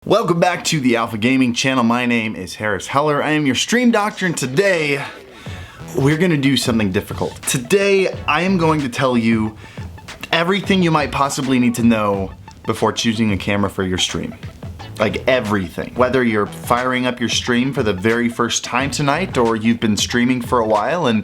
Welcome back to the Alpha Gaming channel. My name is Harris Heller. I am your stream doctor, and today we're gonna do something difficult. Today I am going to tell you everything you might possibly need to know before choosing a camera for your stream. Like everything. Whether you're firing up your stream for the very first time tonight, or you've been streaming for a while and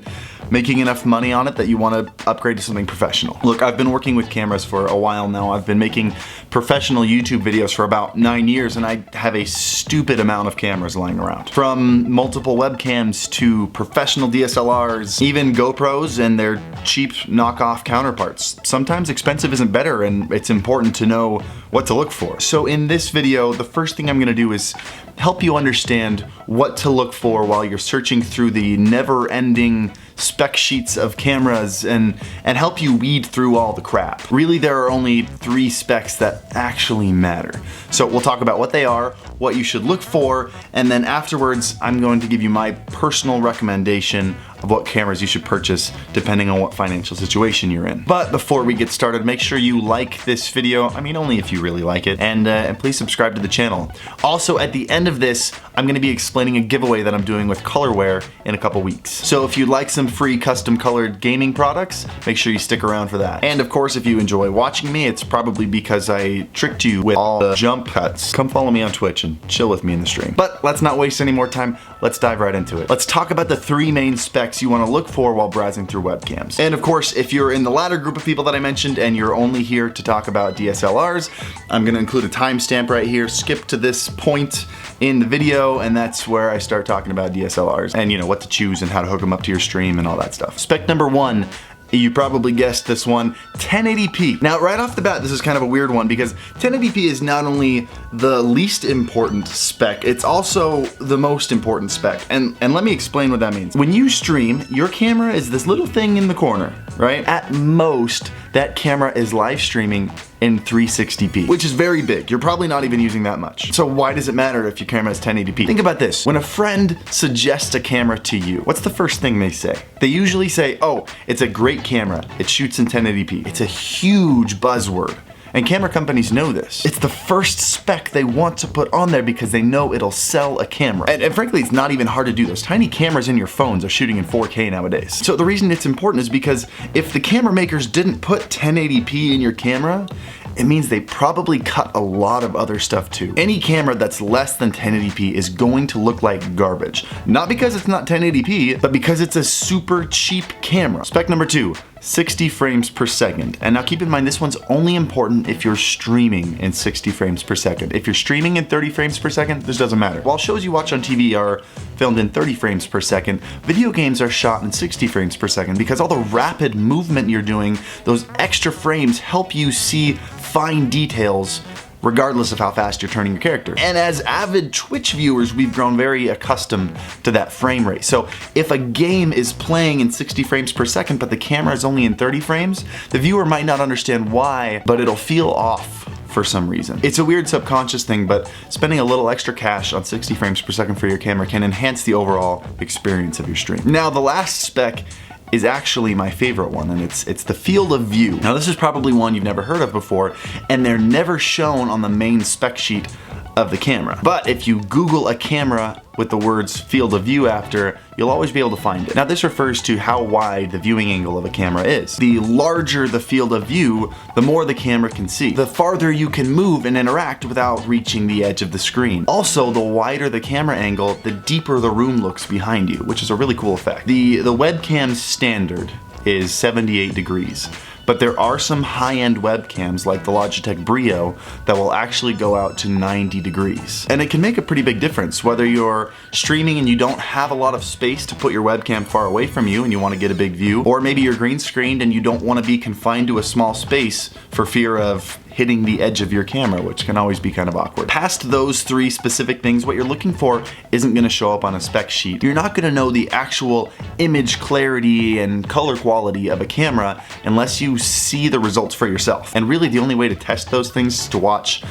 making enough money on it that you want to upgrade to something professional. Look, I've been working with cameras for a while now. I've been making professional YouTube videos for about 9 years, and I have a stupid amount of cameras lying around. From multiple webcams to professional DSLRs, even GoPros and their cheap knockoff counterparts. Sometimes expensive isn't better, and it's important to know what to look for. So in this video, the first thing I'm gonna do is help you understand what to look for while you're searching through the never-ending spec sheets of cameras and help you weed through all the crap. Really, there are only 3 specs that actually matter. So we'll talk about what they are, what you should look for, and then afterwards I'm going to give you my personal recommendation of what cameras you should purchase depending on what financial situation you're in. But before we get started, make sure you like this video. I mean, only if you really like it, and please subscribe to the channel. Also, at the end of this, I'm gonna be explaining a giveaway that I'm doing with Colorware in a couple weeks. So if you'd like some free custom colored gaming products, make sure you stick around for that. And of course, if you enjoy watching me, it's probably because I tricked you with all the jump cuts. Come follow me on Twitch and chill with me in the stream. But let's not waste any more time. Let's dive right into it. Let's talk about the 3 main specs you want to look for while browsing through webcams. And of course, if you're in the latter group of people that I mentioned and you're only here to talk about DSLRs, I'm going to include a timestamp right here. Skip to this point in the video, and that's where I start talking about DSLRs and, you know, what to choose and how to hook them up to your stream and all that stuff. Spec number 1, you probably guessed this one, 1080p. Now, right off the bat, this is kind of a weird one because 1080p is not only the least important spec, it's also the most important spec. And let me explain what that means. When you stream, your camera is this little thing in the corner, right? At most, that camera is live streaming in 360p, which is very big. You're probably not even using that much. So why does it matter if your camera is 1080p? Think about this. When a friend suggests a camera to you, what's the first thing they say? They usually say, oh, it's a great camera. It shoots in 1080p. It's a huge buzzword. And camera companies know this. It's the first spec they want to put on there because they know it'll sell a camera. And frankly, it's not even hard to do. Those tiny cameras in your phones are shooting in 4K nowadays. So the reason it's important is because if the camera makers didn't put 1080p in your camera, it means they probably cut a lot of other stuff too. Any camera that's less than 1080p is going to look like garbage. Not because it's not 1080p, but because it's a super cheap camera. Spec number 2, 60 frames per second. And now keep in mind, this one's only important if you're streaming in 60 frames per second. If you're streaming in 30 frames per second, this doesn't matter. While shows you watch on TV are filmed in 30 frames per second, video games are shot in 60 frames per second because all the rapid movement you're doing, those extra frames help you see fine details regardless of how fast you're turning your character. And as avid Twitch viewers, we've grown very accustomed to that frame rate. So if a game is playing in 60 frames per second, but the camera is only in 30 frames, the viewer might not understand why, but it'll feel off for some reason. It's a weird subconscious thing, but spending a little extra cash on 60 frames per second for your camera can enhance the overall experience of your stream. Now, the last spec is actually my favorite one, and it's the field of view. Now, this is probably one you've never heard of before, and they're never shown on the main spec sheet of the camera. But if you Google a camera with the words field of view after, you'll always be able to find it. Now, this refers to how wide the viewing angle of a camera is. The larger the field of view, the more the camera can see. The farther you can move and interact without reaching the edge of the screen. Also, the wider the camera angle, the deeper the room looks behind you, which is a really cool effect. The webcam standard is 78 degrees. But there are some high-end webcams like the Logitech Brio that will actually go out to 90 degrees. And it can make a pretty big difference whether you're streaming and you don't have a lot of space to put your webcam far away from you and you want to get a big view, or maybe you're green screened and you don't want to be confined to a small space for fear of hitting the edge of your camera, which can always be kind of awkward. Past those 3 specific things, what you're looking for isn't gonna show up on a spec sheet. You're not gonna know the actual image clarity and color quality of a camera unless you see the results for yourself. And really, the only way to test those things is to watch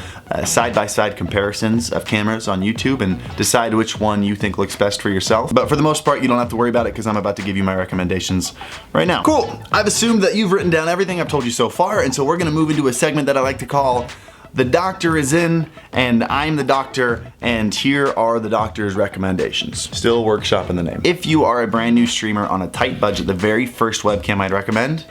side-by-side comparisons of cameras on YouTube and decide which one you think looks best for yourself. But for the most part, you don't have to worry about it because I'm about to give you my recommendations right now. Cool, I've assumed that you've written down everything I've told you so far, and so we're gonna move into a segment that I like to call the doctor is in, and I'm the doctor, and here are the doctor's recommendations. Still workshop in the name. If you are a brand new streamer on a tight budget, the very first webcam I'd recommend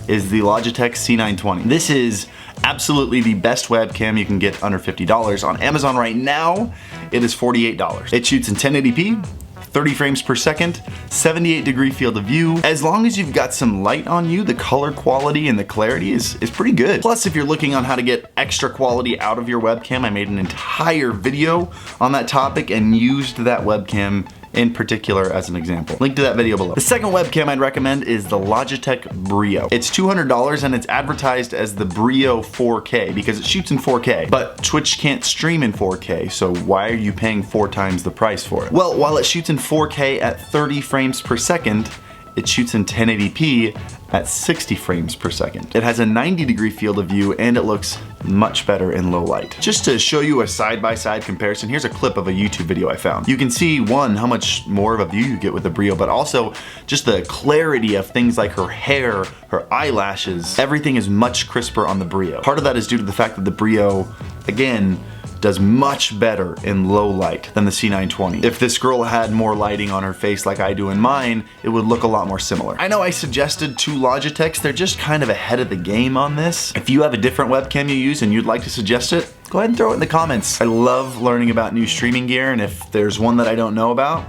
is the Logitech C920. This is absolutely the best webcam you can get under $50. On Amazon right now, it is $48. It shoots in 1080p, 30 frames per second, 78-degree field of view. As long as you've got some light on you, the color quality and the clarity is pretty good. Plus, if you're looking on how to get extra quality out of your webcam, I made an entire video on that topic and used that webcam in particular as an example. Link to that video below. The second webcam I'd recommend is the Logitech Brio. It's $200 and it's advertised as the Brio 4K because it shoots in 4K, but Twitch can't stream in 4K, so why are you paying 4 times the price for it? Well, while it shoots in 4K at 30 frames per second, it shoots in 1080p at 60 frames per second. It has a 90-degree field of view and it looks much better in low light. Just to show you a side-by-side comparison, here's a clip of a YouTube video I found. You can see, one, how much more of a view you get with the Brio, but also just the clarity of things like her hair, her eyelashes. Everything is much crisper on the Brio. Part of that is due to the fact that the Brio, again, does much better in low light than the C920. If this girl had more lighting on her face like I do in mine, it would look a lot more similar. I know I suggested 2 Logitechs, they're just kind of ahead of the game on this. If you have a different webcam you use and you'd like to suggest it, go ahead and throw it in the comments. I love learning about new streaming gear, and if there's one that I don't know about,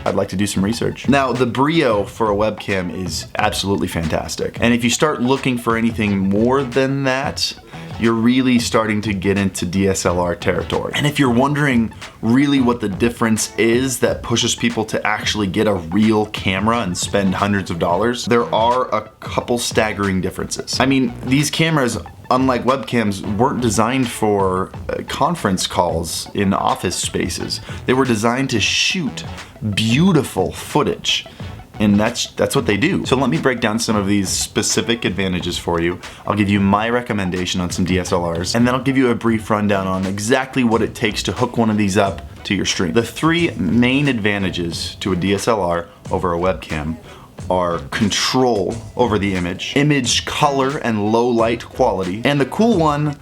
I'd like to do some research. Now, the Brio for a webcam is absolutely fantastic. And if you start looking for anything more than that, you're really starting to get into DSLR territory. And if you're wondering really what the difference is that pushes people to actually get a real camera and spend hundreds of dollars, there are a couple staggering differences. I mean, these cameras, unlike webcams, weren't designed for conference calls in office spaces. They were designed to shoot beautiful footage. And that's what they do. So let me break down some of these specific advantages for you. I'll give you my recommendation on some DSLRs, and then I'll give you a brief rundown on exactly what it takes to hook one of these up to your stream. The 3 main advantages to a DSLR over a webcam are control over the image color and low light quality, and the cool one,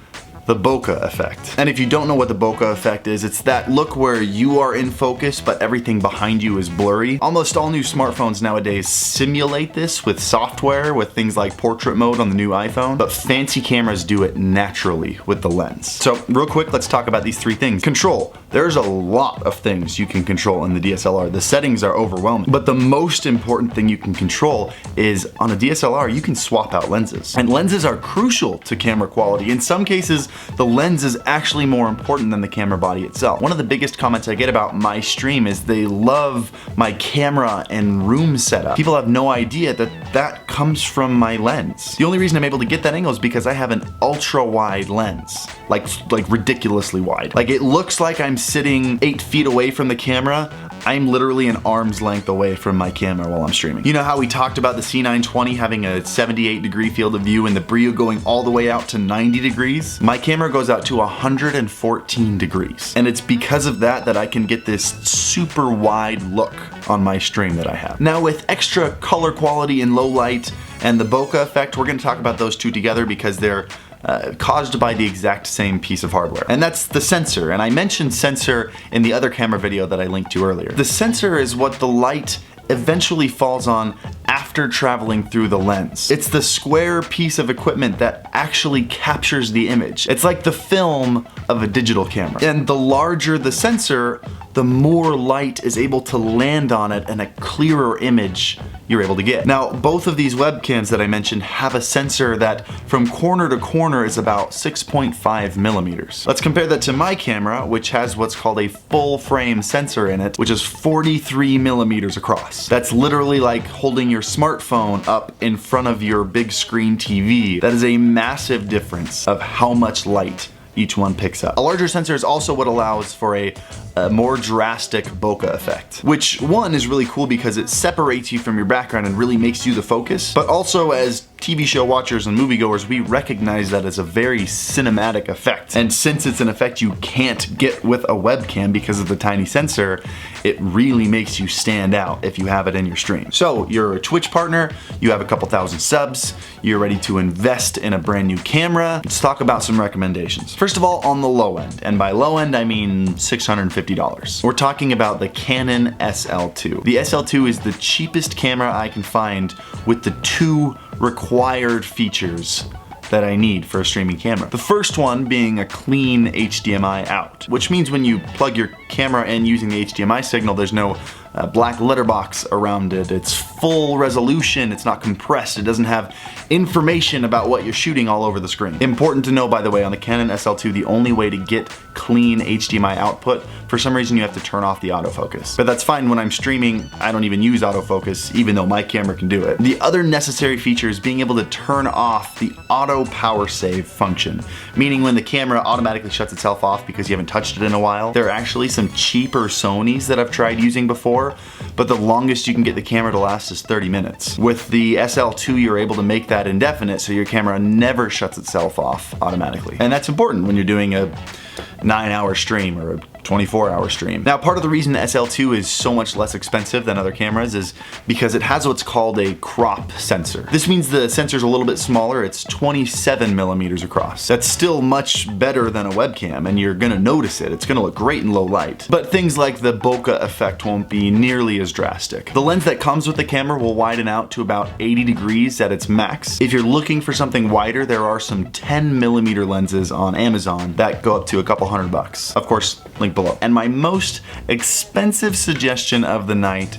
the bokeh effect. And if you don't know what the bokeh effect is, it's that look where you are in focus but everything behind you is blurry. Almost all new smartphones nowadays simulate this with software, with things like portrait mode on the new iPhone, but fancy cameras do it naturally with the lens. So real quick, let's talk about these 3 things. Control. There's a lot of things you can control in the DSLR. The settings are overwhelming, but the most important thing you can control is on a DSLR, you can swap out lenses. And lenses are crucial to camera quality. In some cases, the lens is actually more important than the camera body itself. One of the biggest comments I get about my stream is they love my camera and room setup. People have no idea that that comes from my lens. The only reason I'm able to get that angle is because I have an ultra wide lens, like ridiculously wide. Like, it looks like I'm sitting 8 feet away from the camera. I'm literally an arm's length away from my camera while I'm streaming. You know how we talked about the C920 having a 78-degree field of view and the Brio going all the way out to 90 degrees? My camera goes out to 114 degrees. And it's because of that that I can get this super wide look on my stream that I have. Now, with extra color quality and low light and the bokeh effect, we're gonna talk about those 2 together because they're caused by the exact same piece of hardware. And that's the sensor. And I mentioned sensor in the other camera video that I linked to earlier. The sensor is what the light eventually falls on after traveling through the lens. It's the square piece of equipment that actually captures the image. It's like the film of a digital camera. And the larger the sensor, the more light is able to land on it and a clearer image you're able to get. Now, both of these webcams that I mentioned have a sensor that from corner to corner is about 6.5 millimeters. Let's compare that to my camera, which has what's called a full frame sensor in it, which is 43 millimeters across. That's literally like holding your smartphone up in front of your big screen TV. That is a massive difference of how much light each one picks up. A larger sensor is also what allows for a more drastic bokeh effect, which one is really cool because it separates you from your background and really makes you the focus, but also, as TV show watchers and moviegoers, we recognize that as a very cinematic effect. And since it's an effect you can't get with a webcam because of the tiny sensor, it really makes you stand out if you have it in your stream. So you're a Twitch partner, you have a couple thousand subs, you're ready to invest in a brand new camera. Let's talk about some recommendations. First of all, on the low end, and by low end I mean $650. We're talking about the Canon SL2. The SL2 is the cheapest camera I can find with the two required features that I need for a streaming camera. The first one being a clean HDMI out, which means when you plug your camera in using the HDMI signal, there's no black letterbox around it. It's full resolution, it's not compressed, it doesn't have information about what you're shooting all over the screen. Important to know, by the way, on the Canon SL2, the only way to get clean HDMI output, for some reason you have to turn off the autofocus. But that's fine. When I'm streaming, I don't even use autofocus, even though my camera can do it. The other necessary feature is being able to turn off the auto power save function, meaning when the camera automatically shuts itself off because you haven't touched it in a while. There are actually some cheaper Sonys that I've tried using before, but the longest you can get the camera to last is 30 minutes. With the SL2, you're able to make that indefinite, so your camera never shuts itself off automatically. And that's important when you're doing a 9-hour stream or a 24-hour stream. Now, part of the reason the SL2 is so much less expensive than other cameras is because it has what's called a crop sensor. This means the sensor's a little bit smaller. It's 27 millimeters across. That's still much better than a webcam, and you're gonna notice it. It's gonna look great in low light. But things like the bokeh effect won't be nearly as drastic. The lens that comes with the camera will widen out to about 80 degrees at its max. If you're looking for something wider, there are some 10 millimeter lenses on Amazon that go up to a couple $100. Of course, link below. And my most expensive suggestion of the night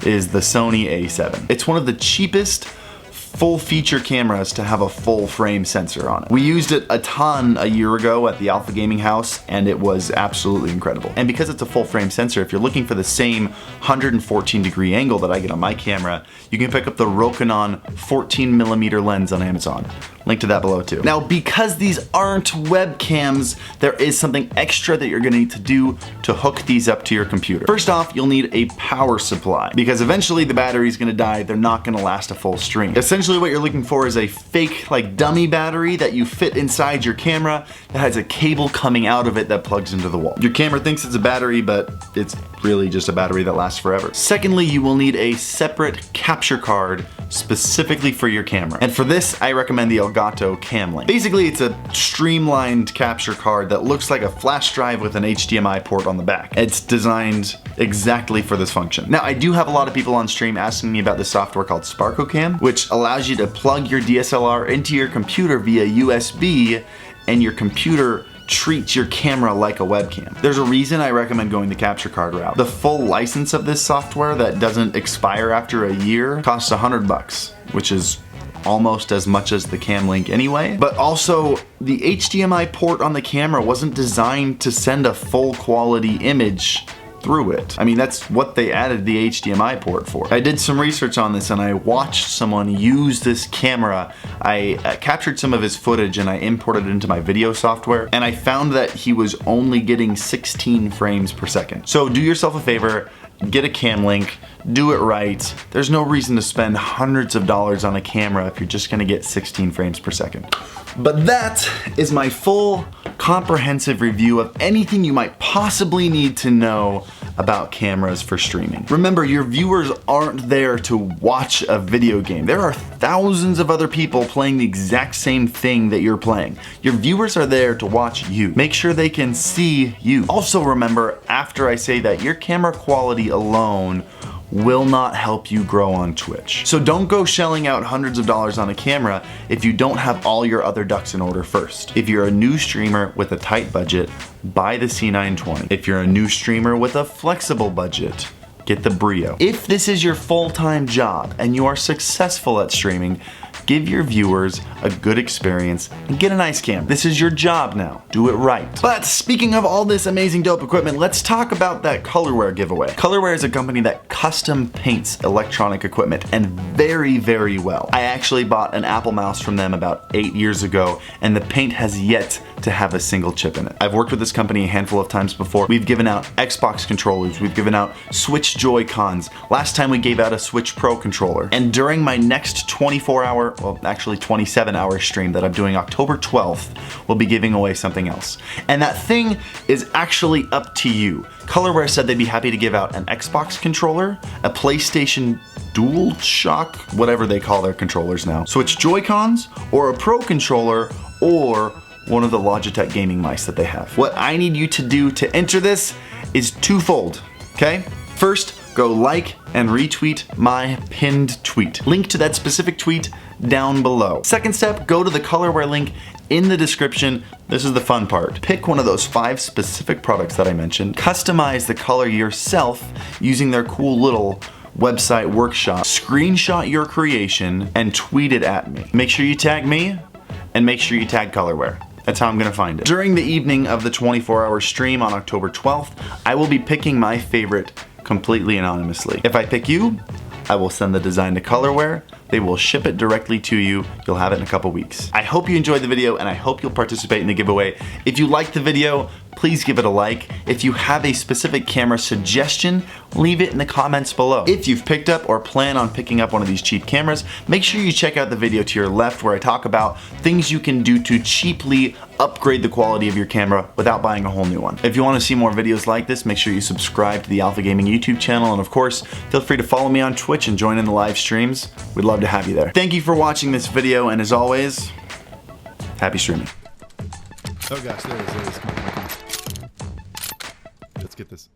is the Sony A7. It's one of the cheapest full feature cameras to have a full frame sensor on it. We used it a ton a year ago at the Alpha Gaming House, and it was absolutely incredible. And because it's a full frame sensor, if you're looking for the same 114 degree angle that I get on my camera, you can pick up the Rokinon 14mm lens on Amazon. Link to that below too. Now, because these aren't webcams, there is something extra that you're gonna need to do to hook these up to your computer. First off, you'll need a power supply, because eventually the battery's gonna die. They're not gonna last a full stream. Essentially what you're looking for is a fake, like, dummy battery that you fit inside your camera that has a cable coming out of it that plugs into the wall. Your camera thinks it's a battery, but it's really just a battery that lasts forever. Secondly, you will need a separate capture card specifically for your camera. And for this, I recommend the Elgato Camlink. Basically, it's a streamlined capture card that looks like a flash drive with an HDMI port on the back. It's designed exactly for this function. Now, I do have a lot of people on stream asking me about this software called SparkoCam, which allows you to plug your DSLR into your computer via USB, and your computer treats your camera like a webcam. There's a reason I recommend going the capture card route. The full license of this software that doesn't expire after a year costs $100, which is almost as much as the Camlink anyway. But also, the HDMI port on the camera wasn't designed to send a full quality image through it. I mean, that's what they added the HDMI port for. I did some research on this and I watched someone use this camera. I captured some of his footage and I imported it into my video software, and I found that he was only getting 16 frames per second. So do yourself a favor, get a Camlink, do it right. There's no reason to spend hundreds of dollars on a camera if you're just gonna get 16 frames per second. But that is my full comprehensive review of anything you might possibly need to know about cameras for streaming. Remember, your viewers aren't there to watch a video game. There are thousands of other people playing the exact same thing that you're playing. Your viewers are there to watch you. Make sure they can see you. Also remember, after I say that, your camera quality alone will not help you grow on Twitch. So don't go shelling out hundreds of dollars on a camera if you don't have all your other ducks in order first. If you're a new streamer with a tight budget, buy the C920. If you're a new streamer with a flexible budget, get the Brio. If this is your full-time job and you are successful at streaming, give your viewers a good experience and get a nice camera. This is your job now. Do it right. But speaking of all this amazing dope equipment, let's talk about that Colorware giveaway. Colorware is a company that custom paints electronic equipment, and very, very well. I actually bought an Apple mouse from them about 8 years ago, and the paint has yet to have a single chip in it. I've worked with this company a handful of times before. We've given out Xbox controllers, we've given out Switch Joy-Cons. Last time we gave out a Switch Pro controller. And during my next 24-hour 24, well actually 27-hour stream that I'm doing October 12th, we'll be giving away something else. And that thing is actually up to you. Colorware said they'd be happy to give out an Xbox controller, a PlayStation DualShock, whatever they call their controllers now, Switch Joy-Cons, or a Pro controller, or one of the Logitech gaming mice that they have. What I need you to do to enter this is twofold, okay? First, go like and retweet my pinned tweet. Link to that specific tweet down below. Second step, go to the Colorware link in the description. This is the fun part. Pick one of those 5 specific products that I mentioned, customize the color yourself using their cool little website workshop, screenshot your creation, and tweet it at me. Make sure you tag me, and make sure you tag Colorware. That's how I'm gonna find it. During the evening of the 24-hour stream on October 12th, I will be picking my favorite completely anonymously. If I pick you, I will send the design to Colorware. They will ship it directly to you. You'll have it in a couple weeks. I hope you enjoyed the video and I hope you'll participate in the giveaway. If you liked the video, please give it a like. If you have a specific camera suggestion, leave it in the comments below. If you've picked up or plan on picking up one of these cheap cameras, make sure you check out the video to your left where I talk about things you can do to cheaply upgrade the quality of your camera without buying a whole new one. If you want to see more videos like this, make sure you subscribe to the Alpha Gaming YouTube channel, and of course, feel free to follow me on Twitch and join in the live streams. We'd love to have you there. Thank you for watching this video, and as always, happy streaming. Oh gosh, there it is. Let's get this.